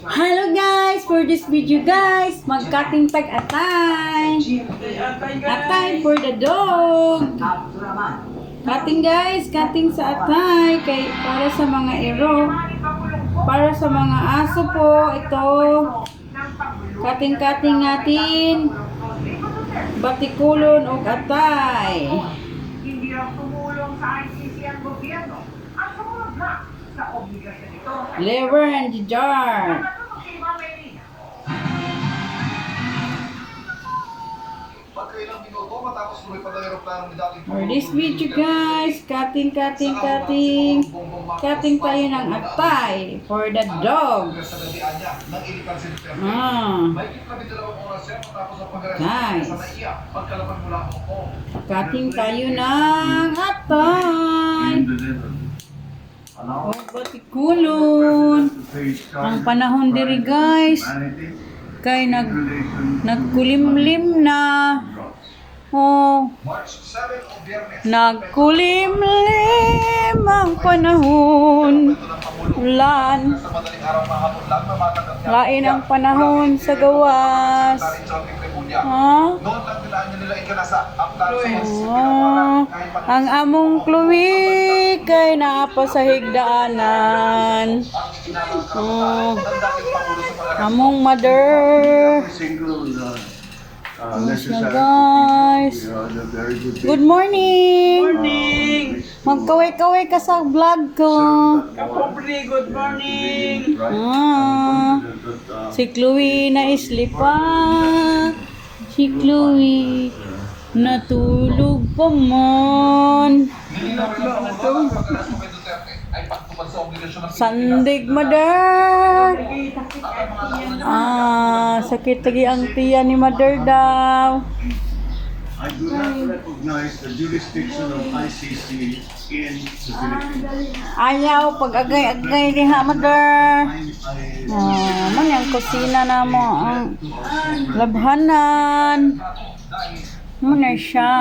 Hello guys! For this video guys, mag-cutting tag atay. Atay for the dog. Cutting guys, cutting sa atay kay para sa mga ero. Para sa mga aso po ito. Cutting natin. Batikulon o atay. Hindi lang tumulong sa ICC ang gobyerno at sumunod na sa obligasyon nito. Lever and jar. Pagkailang minuto matapos lumipad ang eroplano ni dating For this video guys, cutting tayo ng atay for the dog. Sa gandian niya ng ilipan si Duterte. May kipabit 2 oras siya matapos ang Guys. sa NAIA pagkalapag mula Hong Kong. Cutting tayo ng atay. O batikulon. Ang panahon diri guys. Kay nagkulimlim na. Oh, March 7 o Biyernes. nagkulimlim ang panahon. Ulan. Sa madaling araw mahapon lang mamatanggap niya. Lain ang panahon sa gawas. Tarin sa Tribunya. Ha? Noon lang nila ikinasa ang plano sa Oh, ang among Chloe kay naapa sa higdaanan. Oh, among mother. Single Na guys. Good morning. Magkaway-kaway ka sa vlog ko. Kapobri, good morning! Si Chloe na islipa. Si Chloe natulog pa man. ay pagtupad sa obligasyon ng Sandig mother. Sakit lagi ang tiya ni mother daw. I do not recognize the jurisdiction of ICC in the Philippines. Ayaw pag agay-agay diha mother. Man yung kusina na mo ang labhanan. Muna siya.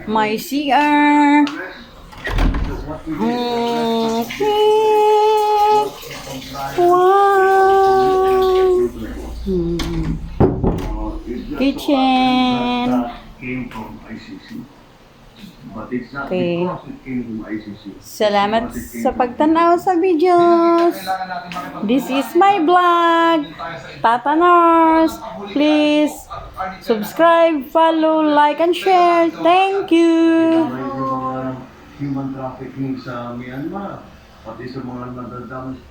May CR. Wow. Kitchen. Came from ICC. But it's not Okay. because it came from ICC. Salamat sa pagtanaw sa videos. This is my vlog. Tata Nurse. Please subscribe, follow, like, and share. Thank you. May mga human trafficking sa Myanmar, pati sa mga nadadamage